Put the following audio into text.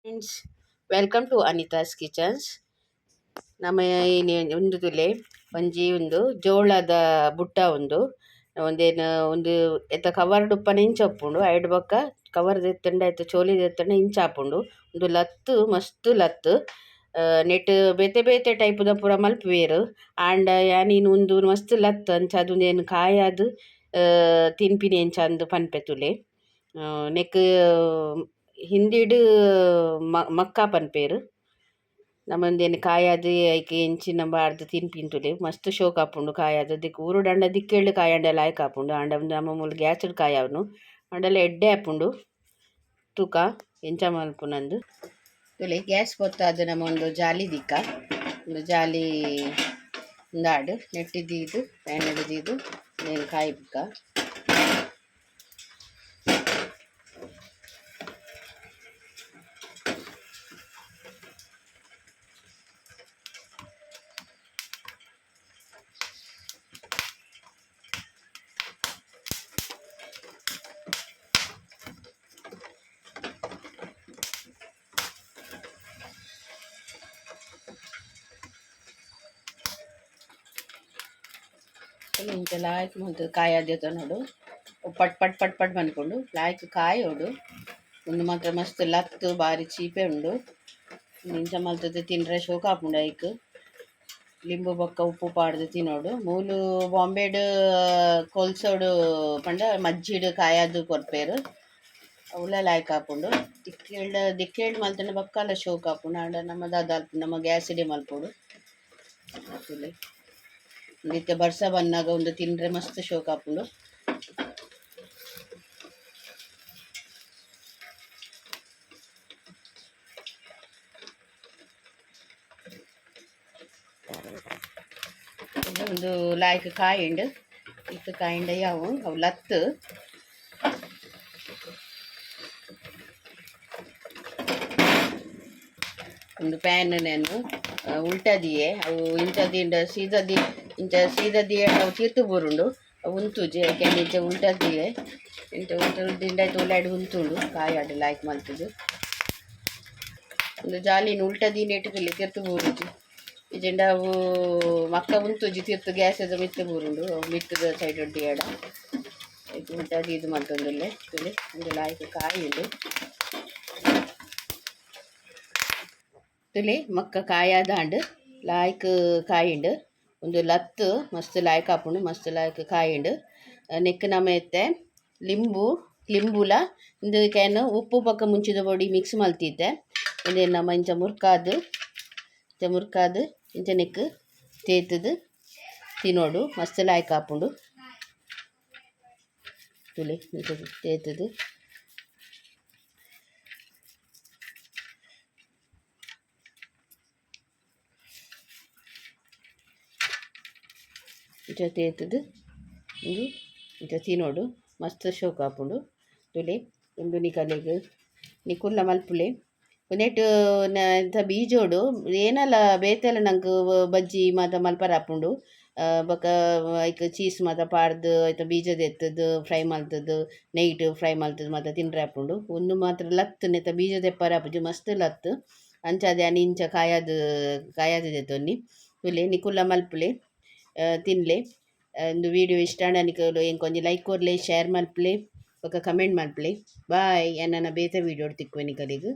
Friends, welcome to Anitha's kitchens. ನಮ್ಮ ಒಂದು ತುಲೆ ಒಂಜಿ ಒಂದು ಜೋಳದ ಬುಟ್ಟ ಒಂದೇನು ಒಂದು ಎತ್ತ ಕವರ್ ಡುಪ್ಪನ ಇಂಚ ಉಪ್ಪುಂಡು ಐಡ್ ಬೊಕ್ಕ ಕವರ್ ದೆತ್ತಂಡ ಐತ ಚೋಲಿ ದೆತ್ತಂಡ ಇಂಚ ಆಪುಂಡು ಒಂದು ಲತ್ತು ಮಸ್ತ್ ಲತ್ತು ನೆಟ್ ಬೇತೆ ಬೇತೆ ಟೈಪುದ ಪೂರ ಮಲ್ಪುವೆರ್ ಆಂಡ ಯಾನೀನು ಒಂದು ಮಸ್ತ್ ಲತ್ತು ಅಂಚ ಅದೊಂದೇನು ಕಾಯದು ತಿನ್ಪಿನಿ ಎಂಚ ಅಂದು ಪನ್ಪೆ ತುಲೆ ನೆಕ್ ಹಿಂದಿಡ್ ಮಕ್ಕ ಪನ್ಪೇರು ನಮ್ಮಂದೇನು ಕಾಯದು ಐಕೆ ಎಂಚಿನ ಬಾರ್ದು ತಿನ್ಪಿಂತುಲೆ ಮಸ್ತ್ ಶೋಕ್ ಆಪುಂಡು ಕಾಯದು ದಿಕ್ಕು ಊರು ದಂಡ ದಿಕ್ಕೇಳು ಕಾಯಂಡೆಲ್ಲ ಆಯ್ಕೆ ಆಪುಂಡು ಆಂಡ ನಮ್ಮ ಮೂಲ ಗ್ಯಾಸ್ಡ್ ಕಾಯವನು ಅಂಡೆಲ್ಲ ಎಡ್ಡೆ ಆಪುಂಡು ತೂಕ ಎಂಚ ಮಲ್ಪುನಂದು ತುಲೆ ಗ್ಯಾಸ್ ಪೊತ್ತಾದು ನಮ್ಮ ಒಂದು ಜಾಲಿ ದಿಕ್ಕ ಒಂದು ಜಾಲಿ ದಾಡು ನೆಟ್ಟಿದ್ದೀದು ಪ್ಯಾನ್ ಹಿಡಿದಿದ್ದು ನೇನು ಕಾಯಿ ಬಿಕ್ಕ ಇಂಚ ಲಾಯ್ಕ್ ಮತ್ತು ಕಾಯಿ ಅದೇತ ನೋಡು ಪಟ್ ಪಟ್ ಪಟ್ ಪಟ್ ಬಂದ್ಕೊಂಡು ಲಾಯ್ಕ್ ಕಾಯಿ ಹೊಡು ಒಂದು ಮಾತ್ರ ಮಸ್ತ್ ಲತ್ತು ಬಾರಿ ಚೀಪೆ ಉಂಡು ಇಂಚ ಮಲ್ತದೆ ತಿನ್ರೆ ಶೋಕ ಆಪುಂಡು ಐಕ್ ಲಿಂಬು ಬೊಕ್ಕ ಉಪ್ಪು ಪಾಡ್ದು ತಿನ್ನೋಡು ಮೂಲು ಬಾಂಬೆಡ್ ಕೊಲ್ಸೋಡು ಪಂಡ ಮಜ್ಜಿಡ್ ಕಾಯದು ಕೊರ್ಪೇರು ಅವಳ ಲಾಯ್ಕ್ ಆಪುಂಡು ದಿಕ್ಕೇಳ್ದು ಮಲ್ತಂಡ ಬಕ್ಕಲ ಶೋಕ ಆಪುಂಡು ಆಂಡ ನಮ್ಮ ದಾದ ನಮ್ಮ ಗ್ಯಾಸಿಡೆ ಮಲ್ಪೋಡು ನಿತ್ಯ ಬರ್ಸ ಬನ್ನಾಗ ಒಂದು ತಿಂದ್ರೆ ಮಸ್ತ್ ಶೋಕ ಆಪುಂಡು ಒಂದು ಲಾಯ್ಕ್ ಕಾಯಿಂಡು ಇತ್ತು ಕಾಯಿಂಡ ಯಾವು ಅವು ಲತ್ತು ಒಂದು ಪ್ಯಾನ್ ನೇನು ಉಲ್ಟದಿಯೇ ಅವು ಇಂಚದಿಂದ ಸೀದದಿ ಇಂಚ ಸೀದದಿಯೇ ಅವು ತೀರ್ತು ಬೂರುಂಡು ಅವು ಉಂತುಜೆ ಯಾಕೆಂದ್ರೆ ಇಂಚ ಉಲ್ಟದಿಯೇ ಇಂಚ ಉಲ್ಟದಿಂದ ಆಯ್ತು ಒಳ್ಳೆ ಉಂತುಂಡು ಕಾಯಿ ಆಡು ಲಾಯ್ಕ್ ಮಲ್ತುದು ಒಂದು ಜಾಲಿನ ಉಲ್ಟದಿ ನೆಟ್ಟಿಗೆ ತೀರ್ತು ಬೂರುಜಿ ಇಜೆಂಡ ಅವು ಮಕ್ಕ ಉಂತುಜಿ ತೀರ್ತು ಗ್ಯಾಸ್ ಅದು ಮಿತ್ತು ಬೂರುಂಡು ಮಿತ್ತದ ಸೈಡ್ ಒಡ್ಡಿ ಆಡ ಆಯ್ತು ಉಲ್ಟದಿ ಇದು ಮಲ್ತೊಂದುಲ್ಲೆ ತುಳಿ ಒಂದು ಲಾಯ್ಕ್ ಕಾಯಿ ಉಂಡು ತುಲೆ ಮಕ್ಕ ಕಾಯಾದಾಂಡ್ ಲಾಯ್ಕ್ ಕಾಯಿಂಡು ಒಂದು ಲತ್ತು ಮಸ್ತ್ ಲಾಯ್ಕ್ ಆಪುಂಡು ಮಸ್ತ್ ಲಾಯ್ಕ್ ಕಾಯಿಂಡು ನೆಕ್ ನಮ ಎತ್ತೆ ಲಿಂಬುಲ ಇಂದು ಕ್ಯಾನ್ ಉಪ್ಪು ಪಕ್ಕ ಮುಂಚಿದ ಪೊಡಿ ಮಿಕ್ಸ್ ಮಲ್ತಿದ್ದೆ ಇಂದೇನು ನಮ್ಮ ಇಂಚ ಮುರ್ಕಾದು ಇಂಚ ನೆಕ್ ತೇತದು ತಿನ್ನೋಡು ಮಸ್ತ್ ಲಾಯ್ಕ್ ಆಪುಂಡು ತುಲೆ ಇಂಚ ತೇತದು ಇಂಚ ತೇತದು ಇಂದು ಇಂಚ ತಿನ್ನೋಡು ಮಸ್ತ್ ಶೋಕ ಆಪುಂಡು ತುಲೆ ಒಂದು ನಿಕಲೆಗ್ ನಿಕುಲ್ಲ ಮಲ್ಪುಲೆ ನೆಟ್ ಎಂಥ ಬೀಜೋಡು ಏನಲ್ಲ ಬೇತೆಲ್ಲ ನಂಗೆ ಬಜ್ಜಿ ಮಾತ ಮಲ್ಪರ ಆಪುಂಡು ಬೊಕ ಐಕ್ ಚೀಸ್ ಮಾತ ಪಾಡ್ದು ಐತ ಬೀಜದ ಎತ್ತದು ಫ್ರೈ ಮಲ್ತದು ನೈಟ್ ಫ್ರೈ ಮಲ್ತದು ಮಾತ ತಿನ್ರೆ ಆಪುಂಡು ಒಂದು ಮಾತ್ರ ಲತ್ತು ನೆತ್ತ ಬೀಜದ ಎಪ್ಪರ ಆಪುಜಿ ಮಸ್ತ್ ಲತ್ತು ಅಂಚಾದೆ ಅನಿ ಇಂಚ ಕಾಯದು ದೆತ್ತೊನ್ನಿ ತುಲೆ ನಿಕುಲ್ಲ ಮಲ್ಪುಲೆ ತಿನ್ಲೆ ಒಂದು ವಿಡಿಯೋ ಇಷ್ಟ ಅನಿಕಲು ಏನು ಕೊಂಚ ಲೈಕ್ ಕೊರ್ಲೆ ಶೇರ್ ಮಲ್ಪಲೆ ಬೊಕ ಕಮೆಂಟ್ ಮಲ್ಪಲೆ ಬಾಯ್ ನನ್ನ ಬೇತೆ ವಿಡಿಯೋ ತಿಕ್ಕುವೆ ನಿಕಲಿಗೆ.